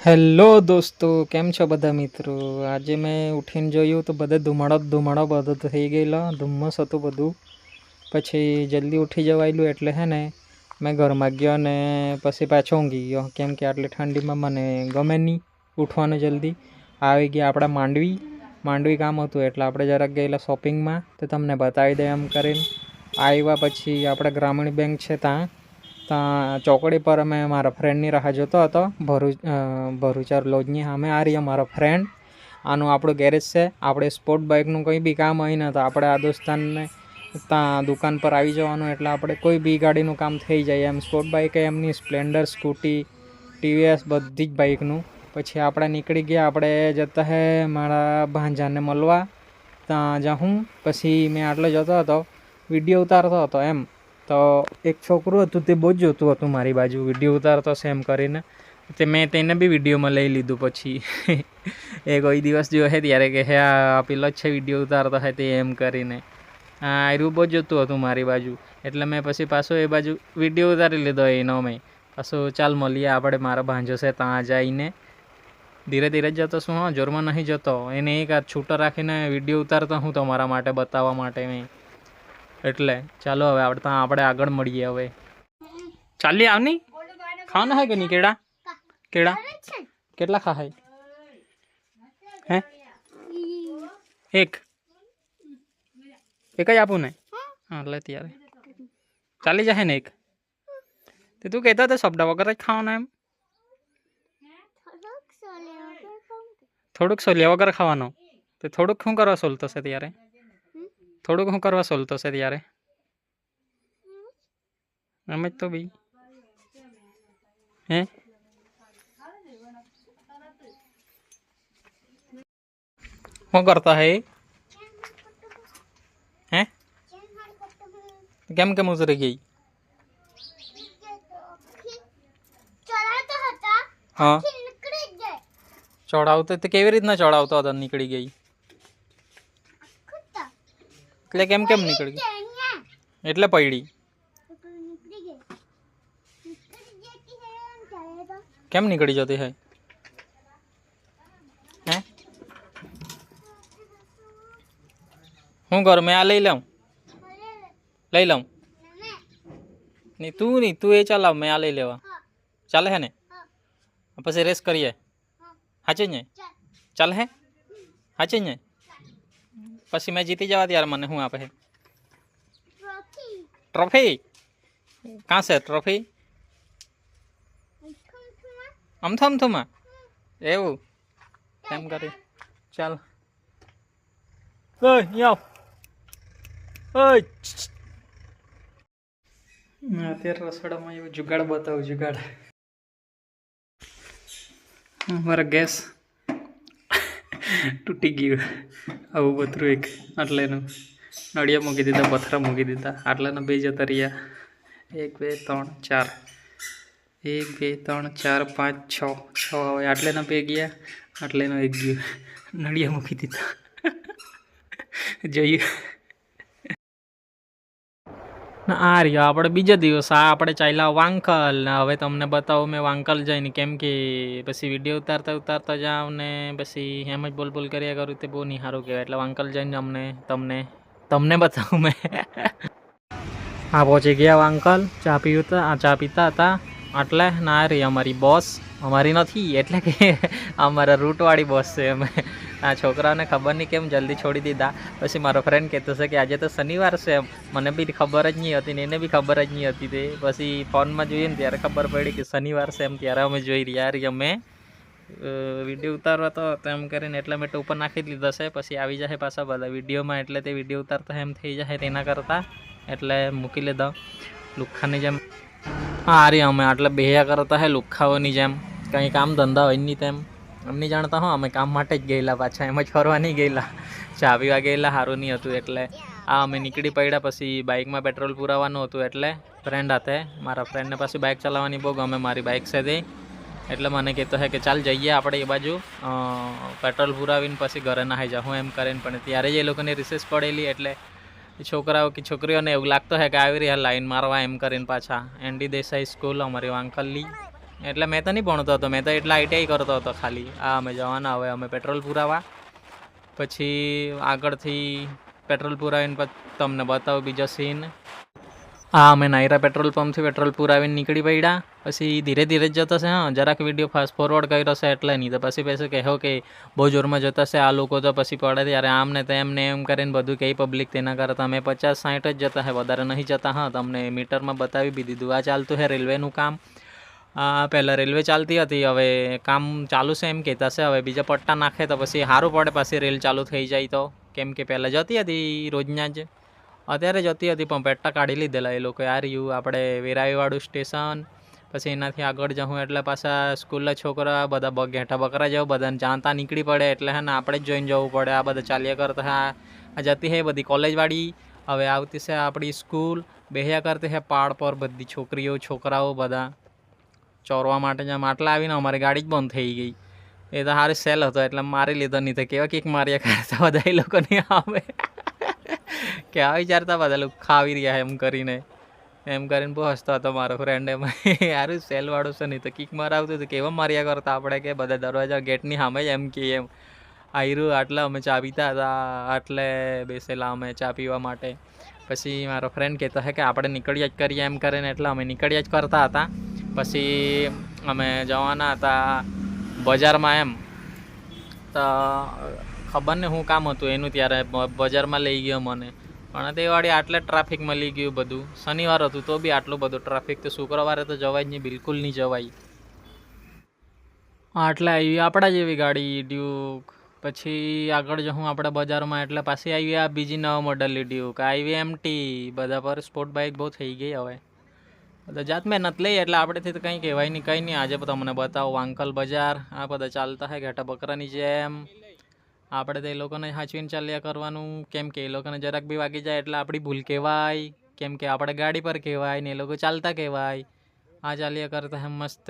Hello દોસ્તો, કેમ છો બધા મિત્રો? આજે મેં ઉઠીને જોયું તો બધે ધુમાડો બધો થઈ ગયેલો, ધુમ્મસ હતું બધું. પછી જલ્દી ઉઠી જવાયેલું એટલે હે ને મેં ઘરમાં ગયો ને પછી પાછો ઊંઘી ગયો, કેમ કે આટલી ઠંડીમાં મને ગમે નહીં ઉઠવાનું જલ્દી. આવી ગયા આપણા માંડવી કામ હતું એટલે આપણે જરાક ગયેલા શોપિંગમાં, તો તમને બતાવી દે એમ કરીને આવ્યા. પછી આપણે ગ્રામીણ બેંક છે ત્યાં ચોકડી પર અમે મારા ફ્રેન્ડની રાહ જોતો હતો. ભરૂચાર લોજની સામે આ રહી મારો ફ્રેન્ડ. આનું આપણું ગેરેજ છે. આપણે સ્પોર્ટ બાઇકનું કંઈ બી કામ હોય ને તો આપણે આ દોસ્તાનને ત્યાં દુકાન પર આવી જવાનું, એટલે આપણે કોઈ બી ગાડીનું કામ થઈ જાય એમ. સ્પોર્ટ બાઇક એમની સ્પ્લેન્ડર, સ્કૂટી, ટીવીએસ બધી જ બાઇકનું. પછી આપણે નીકળી ગયા. આપણે જતા હે મારા ભાંજાને મળવા ત્યાં જાઉં. પછી મેં આટલો જતો હતો, વિડીયો ઉતારતો હતો એમ. તો એક છોકરું હતું, તે બહુ જ જોતું હતું મારી બાજુ, વિડીયો ઉતારતો છે એમ કરીને. તે મેં તેને બી વિડીયોમાં લઈ લીધું. પછી એ કોઈ દિવસ જો હે ત્યારે કે હે આ પેલો જ છે વિડીયો ઉતારતો હે તે એમ કરીને. આયરું બહુ જ જોતું હતું મારી બાજુ, એટલે મેં પછી પાછો એ બાજુ વિડીયો ઉતારી લીધો એનો. મેં પાછું ચાલ મળીએ આપણે, મારો ભાંજો છે ત્યાં જઈને. ધીરે ધીરે જ જતો છું, હા, જોરમાં નહીં જતો. એને એક હાથ છૂટો રાખીને વિડીયો ઉતારતો હું તમારા માટે બતાવવા માટે મેં. એટલે ચાલો હવે આપણે આગળ મળીએ. હવે ચાલી આવની ખાવાના હે કે નહીં? કેળા કેટલા ખાય હે? એક જ આપું ને? હા લે ત્યારે ચાલી જશે ને એક. તે તું કહેતો હતો સપડા વગર જ ખાવાના એમ? થોડુંક સોલ્યા વગર ખાવાનો. તો થોડુંક શું કરવા સોલતો છે ત્યારે? થોડુંક શું કરવા સોલતો છે ત્યારે? એમ જ તો બી હે શું કરતા હે? હે કેમ કેમ ઉતરી ગઈ? હા, ચડાવતો તો કેવી રીતના ચડાવતો હતો? નીકળી ગઈ એટલે કેમ નીકળી ગઈ? એટલે પડી કેમ નીકળી જતી હે? હે શું કરું મેં? આ લઈ લઉં નહીં તું એ ચલાવ, મેં આ લઈ લેવા. ચાલે હે ને? પછી રેસ કરીએ. સાચે ને? ચાલે હે? સાચે ને? પછી મેં જીતી જવા ત્યારે મને શું આપે? ટ્રોફી? કાં છે ટ્રોફી? અમથુમાં એવું એમ કરી. ચાલ અત્યારે રસોડામાં એવું જુગાડ બતાવું. જુગાડ મારા ગેસ તૂટી ગયું. આવું બધું એક આટલેનું નળિયા મૂકી દીધા, પથરા મૂકી દીધા. આટલાના 2 જતા રહ્યા. 1 2 3 4 1 2 3 4 5 6 હવે આટલેના 2 ગયા, આટલેનો 1 ગયો. નળિયા મૂકી દીધા. જોયું આ રહ્યો આપણે બીજા દિવસ. આ આપણે ચાલ્યા વાંકલ ને. હવે તમને બતાવું મેં વાંકલ જઈને, કેમ કે પછી વિડીયો ઉતારતા જાઉં ને પછી એમ જ બોલ કર્યા કરું, તે બહુ નહીં સારું કહેવાય. એટલે વાંકલ જઈને તમને બતાવું મેં. હા, પહોંચી ગયા વાંકલ. ચા પીતા હતા. એટલે ના રહી અમારી બોસ, અમારી નથી એટલે કે અમારા રૂટવાળી બોસ છે. અમે આ છોકરાઓને ખબર નહીં કેમ જલ્દી છોડી દીધા. પછી મારો ફ્રેન્ડ કહેતો છે કે આજે તો શનિવાર છે. મને બી ખબર જ નહીં હતી ને એને બી ખબર જ નહીં હતી. તે પછી ફોનમાં જોઈએ ને ત્યારે ખબર પડી કે શનિવાર છે એમ. ત્યારે અમે જોઈ રહ્યા અમે વિડીયો ઉતારવા તો એમ કરીને, એટલે મેં ઉપર નાખી જ લીધો છે. પછી આવી જશે પાછા બધા વિડીયોમાં, એટલે તે વિડીયો ઉતારતા એમ થઈ જાય તેના કરતાં. એટલે મૂકી લીધો લુખ્ખાની જેમ. હા, અરે અમે આટલા બેહ્યા કરતા હે લુખ્ખાઓની જેમ. કંઈ કામ ધંધા હોય નહીં તેમ એમની જાણતા. હો, અમે કામ માટે જ ગયેલા, પાછા એમ જ ફરવા નહીં ગયેલા. ચા પીવા ગયેલા, સારું નહીં હતું એટલે અમે નીકળી પડ્યા. પછી બાઇકમાં પેટ્રોલ પુરાવાનું હતું એટલે ફ્રેન્ડ હાથે. મારા ફ્રેન્ડને પાછી બાઇક ચલાવવાની બહુ ગમે. મારી બાઇક છે તે, એટલે મને કહેતો હે કે ચાલ જઈએ આપણે એ બાજુ, પેટ્રોલ પુરાવીને પછી ઘરે નાહી જાઉં એમ કરીને. પણ ત્યારે જ એ લોકોની રિસેસ પડેલી, એટલે છોકરાઓ કે છોકરીઓને એવું લાગતો હે કે આવી રહ્યા લાઈન મારવા એમ કરીને. પાછા એનડી દેસાઈ સ્કૂલ અમારી વાંકલની એટલે મેં તો નહીં ભણતો હતો, મેં તો એટલે ITI કરતો હતો ખાલી. અમે જવાના હવે અમે પેટ્રોલ પુરાવા, પછી આગળથી પેટ્રોલ પુરાવીને પછી તમને બતાવું બીજો સીન. અમે નાયરા પેટ્રોલ પંપથી પેટ્રોલ પુરાવીને નીકળી પડ્યા. પછી ધીરે ધીરે જ જતો છે. જરાક વિડીયો ફાસ્ટ ફોરવર્ડ કર્યો છે એટલે નહીં તો પછી કહેવો કે બહુ જોરમાં જતા છે આ લોકો તો પછી પડે ત્યારે આમ ને તેમને એમ કરીને બધું કહી પબ્લિક. તેના કરતાં અમે 50-60 જ જતા હે, વધારે નહીં જતા. તમને મીટરમાં બતાવી બી દીધું. આ ચાલતું છે રેલવેનું કામ. પહેલાં રેલવે ચાલતી હતી, હવે કામ ચાલુ છે એમ કહેતા છે. હવે બીજા પટ્ટા નાખે તો પછી સારું પડે, પાછી રેલ ચાલુ થઈ જાય તો. કેમ કે પહેલાં જતી હતી રોજના જ, અત્યારે જતી હતી પણ પટ્ટા કાઢી લીધેલા એ લોકો. આ રહ્યું આપણે વેરાઈવાળું સ્ટેશન. પછી એનાથી આગળ જાઉં એટલે પાછા સ્કૂલના છોકરા બધા ઘેટા બકરા જવું, બધાને જાણતા નીકળી પડે એટલે હે ને આપણે જ જોઈને જવું પડે. આ બધા ચાલ્યા કરતા આ જતી હે બધી કોલેજવાળી. હવે આવતી છે આપણી સ્કૂલ. બેહ્યા કરતી હે પાડ પર બધી છોકરીઓ છોકરાઓ બધા ચોરવા માટે. જ્યાં માટલા આવીને અમારી ગાડી જ બંધ થઈ ગઈ. એ તો સારી સેલ હતો એટલે મારી લીધો, નહીં તો કેવા કિક માર્યા કરતા બધા એ લોકોની આવે કે આ વિચારતા બધા લોકો ખાવી રહ્યા એમ કરીને બહુ હસતો હતો મારો ફ્રેન્ડ. એમાં યારું સેલવાળું છે, નહીં તો કિક મારાવતું હતું. કેવા માર્યા કરતા આપણે કે બધા દરવાજા ગેટની સામે જ એમ કે એમ આયરું. આટલે અમે ચા પીતા હતા, આટલે બેસેલા અમે ચા પીવા માટે. પછી મારો ફ્રેન્ડ કહેતો હે કે આપણે નીકળ્યા જ કરીએ એમ કરીને, એટલે અમે નીકળ્યા જ કરતા હતા. પછી અમે જવાના હતા બજારમાં એમ. તો ખબર ને શું કામ હતું એનું, ત્યારે બજારમાં લઈ ગયો મને. પણ તે વાળી આટલે ટ્રાફિક મળી ગયું બધું. શનિવાર હતું તો બી આટલું બધું ટ્રાફિક. તો શુક્રવારે તો જવાય જ નહીં, બિલકુલ નહીં જવાય. આટલે આવી આપણા જેવી ગાડી ડ્યુક. પછી આગળ જવું આપણે બજારમાં એટલે પાછી આવી આ બીજી નવા મોડલની ડ્યુક. આવી એમટી. બધા પર સ્પોર્ટ બાઇક બહુ થઈ ગઈ હવે. બધા જાત મહેનત લઈએ એટલે આપણેથી તો કંઈ કહેવાય નહીં, કંઈ નહીં. આજે તમને બતાવું વાંકલ બજાર. આ બધા ચાલતા હોય ઘેટા બકરાની જેમ. આપણે તો એ લોકોને સાચવીને ચાલ્યા કરવાનું, કેમ કે એ લોકોને જરાક બી વાગી જાય એટલે આપણી ભૂલ કહેવાય. કેમ કે આપણે ગાડી પર કહેવાય ને એ લોકો ચાલતા કહેવાય. આ ચાલ્યા કરતા હે મસ્ત.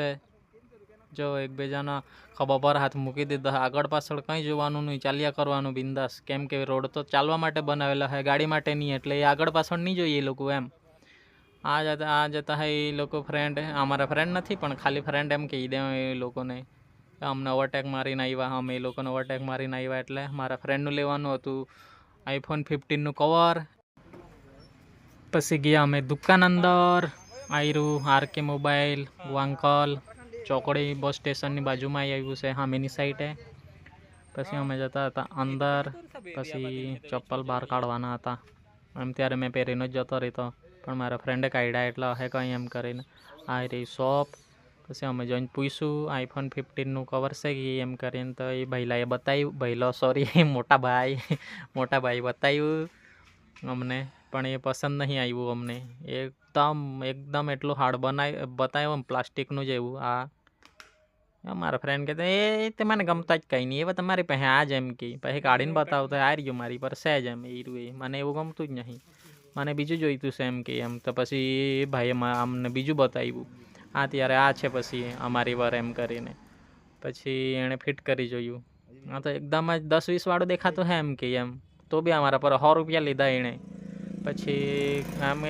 જો એકબીજાના ખભા પર હાથ મૂકી દીધા. આગળ પાછળ કંઈ જોવાનું નહીં, ચાલ્યા કરવાનું બિંદાસ. કેમ કે રોડ તો ચાલવા માટે બનાવેલા હોય, ગાડી માટે નહીં. એટલે એ આગળ પાછળ નહીં જોઈએ એ લોકો એમ. આ જતા હોય એ લોકો ફ્રેન્ડ. અમારા ફ્રેન્ડ નથી પણ ખાલી ફ્રેન્ડ એમ કહી દે એ લોકોને. અમને ઓવરટેક મારીને આવ્યા, અમે એ લોકોને ઓવરટેક મારીને આવ્યા. એટલે મારા ફ્રેન્ડનું લેવાનું હતું iPhone 15નું કવર. પછી ગયા અમે દુકાન અંદર. આયરું RK મોબાઈલ વાંકલ ચોકડી બસ સ્ટેશનની બાજુમાં આવ્યું છે સામેની સાઈડે. પછી અમે જતા હતા અંદર. પછી ચપ્પલ બહાર કાઢવાના હતા એમ, ત્યારે મેં પહેરીને જ જતો રહેતો. પણ મારા ફ્રેન્ડે કાઢ્યા એટલે હે કંઈ એમ કરીને આ રહી શોપ. પછી અમે જોઈને પૂછ્યું iPhone 15નું કવર છે કે એમ કરીને. તો એ ભાઈલાએ બતાવ્યું, મોટા ભાઈ બતાવ્યું અમને. પણ એ પસંદ નહીં આવ્યું અમને. એકદમ એટલું હાર્ડ બતાવ્યું પ્લાસ્ટિકનું જેવું. મારા ફ્રેન્ડ કહેતા એ તે મને ગમતા જ કંઈ નહીં, એવા તમારી પાસે આ જ એમ કે પછી કાઢીને બતાવતા આ રહ્યું મારી પર છે જ એમ. એ મને એવું ગમતું જ નહીં, મને બીજું જોઈતું છે એમ કે એમ. તો પછી ભાઈએ અમને બીજું બતાવ્યું. ત્યારે આ છે પછી અમારી વાર એમ કરીને. પછી એણે ફિટ કરી જોયું. તો એકદમ જ 10-20 વાળું દેખાતું હે એમ કે એમ. તો બી અમારા પર 100 રૂપિયા લીધા એણે. પછી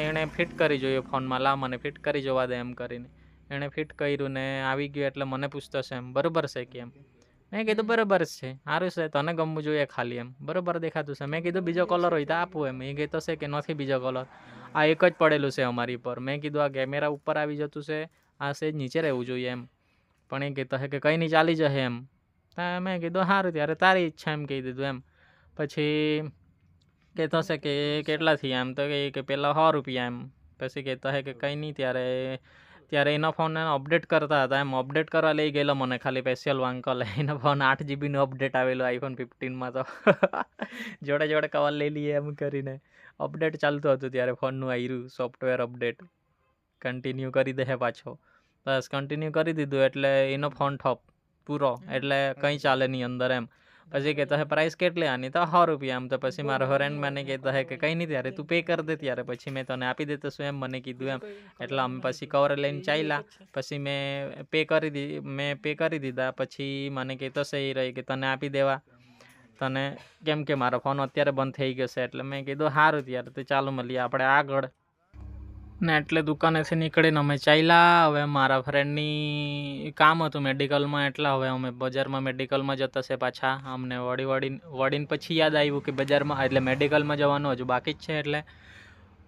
એણે ફિટ કરી જોયું ફોનમાં, લાવ મને ફિટ કરી જોવા દે એમ કરીને. એણે ફિટ કર્યું ને આવી ગયું. એટલે મને પૂછતો છે એમ બરાબર છે કે એમ. મેં કીધું બરાબર જ છે, સારું છે, તને ગમવું જોઈએ ખાલી એમ, બરાબર દેખાતું છે. મેં કીધું બીજો કલર હોય તો આપું એમ. એ કહેતો છે કે નથી બીજો કલર, આ એક જ પડેલું છે અમારી પર. મેં કીધું આ કેમેરા ઉપર આવી જતું છે, આ સેજ નીચે રહેવું જોઈએ એમ. પણ એ કહેતો છે કે કંઈ નહીં ચાલી જશે એમ. મેં કીધું સારું ત્યારે તારી ઈચ્છા એમ કહી દીધું એમ. પછી કહેતો છે કે કેટલા થયા એમ. તો કે પહેલાં 100 રૂપિયા એમ. પછી કહેતો છે કે કંઈ નહીં. ત્યારે એનો ફોન અપડેટ કરતા હતા એમ. અપડેટ કરવા લઈ ગયેલો મને ખાલી સ્પેશિયલ વાંકલ. એનો ફોન 8 GBનું અપડેટ આવેલું iPhone 15માં. તો જોડે કવર લઈ લઈએ એમ કરીને અપડેટ ચાલતું હતું ત્યારે ફોનનું આવ્યું સોફ્ટવેર અપડેટ. કન્ટિન્યુ કરી દે પાછો. બસ કન્ટિન્યુ કરી દીધું એટલે એનો ફોન ઠપ પૂરો. એટલે કંઈ ચાલે નહીં અંદર એમ. પછી કહેતા હે પ્રાઇસ કેટલી આની? તો 100 રૂપિયા એમ. તો પછી મારો ફ્રેન્ડ મને કહેતા હે કે કંઈ નહીં ત્યારે તું પે કરી દે, ત્યારે પછી મેં તને આપી દેતો છું એમ મને કીધું એમ. એટલે અમે પછી કવર લઈને ચાલ્યા. પછી મેં પે કરી દીધા. પછી મને કહેતો છે એ રહી કે તને આપી દેવા તને, કેમ કે મારો ફોન અત્યારે બંધ થઈ ગયો છે. એટલે મેં કીધું સારું ત્યારે તો ચાલો મળીએ આપણે આગળ. ને એટલે દુકાનેથી નીકળીને અમે ચાલ્યા. હવે મારા ફ્રેન્ડની કામ હતું મેડિકલમાં, એટલે હવે અમે બજારમાં મેડિકલમાં જતા છે પાછા. અમને વળીને પછી યાદ આવ્યું કે બજારમાં એટલે મેડિકલમાં જવાનું હજુ બાકી જ છે, એટલે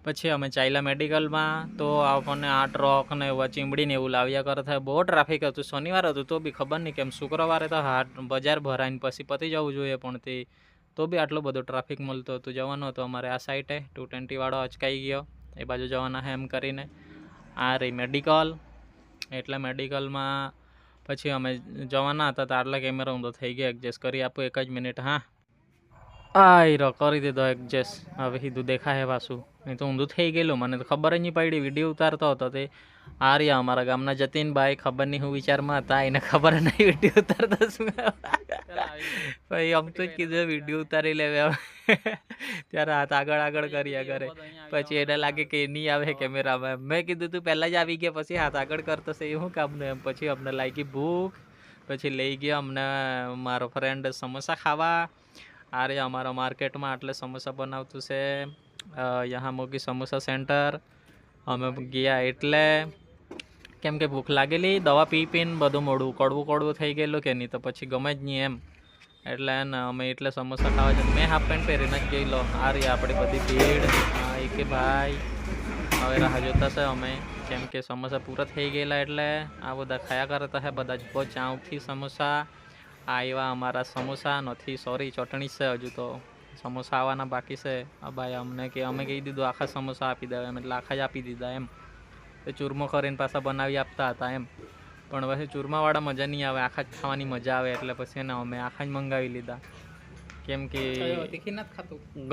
પછી અમે ચાલ્યા મેડિકલમાં. તો આપણને આ ટ્રક ને એવા ચીમડીને એવું લાવ્યા કરતા. બહુ ટ્રાફિક હતું, શનિવાર હતું તો બી ખબર નહીં કેમ શુક્રવારે તો બજાર ભરાઈને પછી પતી જવું જોઈએ, પણ તે તો બી આટલું બધું ટ્રાફિક મળતું હતું. જવાનું હતું અમારે આ સાઈડે 220 વાળો અચકાઈ ગયો, એ બાજુ જવાના હે એમ કરીને. આ રહી મેડિકલ, એટલે મેડિકલમાં પછી અમે જવાના હતા તો આટલા કેમેરા હું તો થઈ ગયા એડજસ્ટ કરી આપું 1 જ મિનિટ. હા હીરો કરી દીધો એડજસ્ટ. હવે સીધું દેખાય પાછું, નહીં તો ઊંધું થઈ ગયેલું, મને તો ખબર જ નહીં પડી. વિડીયો ઉતારતો હતો તે આ રહ્યા અમારા ગામના જતીનભાઈ, ખબર નહીં હું વિચારમાં હતા, એને ખબર નહીં વિડીયો ઉતારતા શું. ભાઈ આમ તો જ કીધું વિડીયો ઉતારી લેવે ત્યારે હાથ આગળ કર્યા કરે. પછી એને લાગે કે નહીં આવે કેમેરામાં. મેં કીધું તું પહેલાં જ આવી ગયા પછી હાથ આગળ કરતો છે એવું કામનું એમ. પછી અમને લાગી ભૂખ, પછી લઈ ગયો અમને મારો ફ્રેન્ડ સમોસા ખાવા. અરે અમારા માર્કેટમાં એટલે સમોસા બનાવતું છે, યહાં મોગી સમોસા સેન્ટર. અમે ગયા એટલે કેમ કે ભૂખ લાગેલી, દવા પીને બધું મોડું કડવું થઈ ગયેલું કે નહીં, તો પછી ગમે જ નહીં એમ. એટલે ને અમે એટલે સમોસા ખાવા જઈએ. મેં હાફ પેન્ટ પહેરીને જ ગયેલો. આ રહી આપણી બધી ભીડ. હા કે ભાઈ હવે રાહ જોતા છે અમે, કેમ કે સમોસા પૂરા થઈ ગયેલા, એટલે આ બધા ખાયા કરતા છે બધા જ બહુ ચાવથી સમોસા. આવ્યા અમારા સમોસા નથી, સોરી ચટણી છે, હજુ તો સમોસા આવવાના બાકી છે. ભાઈ અમને કે અમે કહી દીધું આખા સમોસા આપી દેવા એમ, એટલે આખા જ આપી દીધા એમ. તો ચૂરમો કરીને પાછા બનાવી આપતા હતા એમ, પણ પછી ચૂરમાવાળા મજા નહીં આવે, આખા જ ખાવાની મજા આવે, એટલે પછી એને અમે આખા જ મંગાવી લીધા. કેમ કે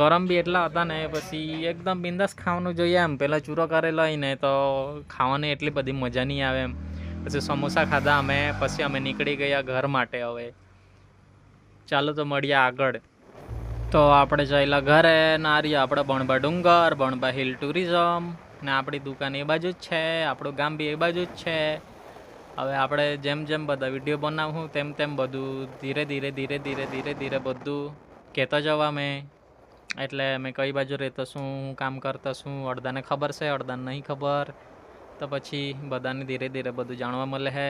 ગરમ બી એટલા હતા ને, પછી એકદમ બિંદાસ ખાવાનું જોઈએ એમ. પહેલાં ચૂરો કરેલો હોય ને તો ખાવાની એટલી બધી મજા નહીં આવે એમ. પછી સમોસા ખાધા અમે, પછી અમે નીકળી ગયા ઘર માટે. હવે ચાલો તો મળીએ આગળ. તો આપણે જયેલા ઘરે, નારિયા આપણે બણબા ડુંગર, બણબા હિલ ટુરિઝમ, ને આપણી દુકાન એ બાજુ જ છે, આપણું ગામ બી એ બાજુ જ છે. હવે આપણે જેમ બધા વિડીયો બનાવું તેમ બધું ધીરે બધું કહેતા જવા મેં. એટલે મેં કઈ બાજુ રહેતો શું, કામ કરતો શું, અડધાને ખબર છે, અડધાને નહીં ખબર, તો પછી બધાને ધીરે બધું જાણવા મળે છે.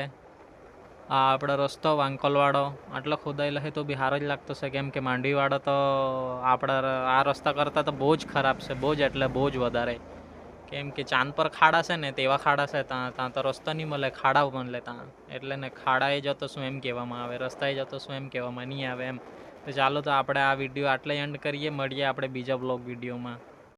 આ આપણો રસ્તો વાંકોલવાળો આટલો ખોદાયેલો છે તો બી સારો જ લાગતો છે, કેમ કે માંડવીવાળો તો આપણા આ રસ્તા કરતાં તો બહુ જ ખરાબ છે, બહુ જ એટલે બહુ જ વધારે. કેમ કે ચાંદ પર ખાડા છે ને તેવા ખાડા છે, ત્યાં તો રસ્તો નહીં મળે, ખાડા મળે ત્યાં. એટલે ને ખાડાએ જતો શું એમ કહેવામાં આવે, રસ્તાએ જતો શું એમ કહેવામાં નહીં આવે એમ. તો ચાલો તો આપણે આ વિડીયો આટલે એન્ડ કરીએ, મળીએ આપણે બીજા બ્લોગ વિડીયોમાં.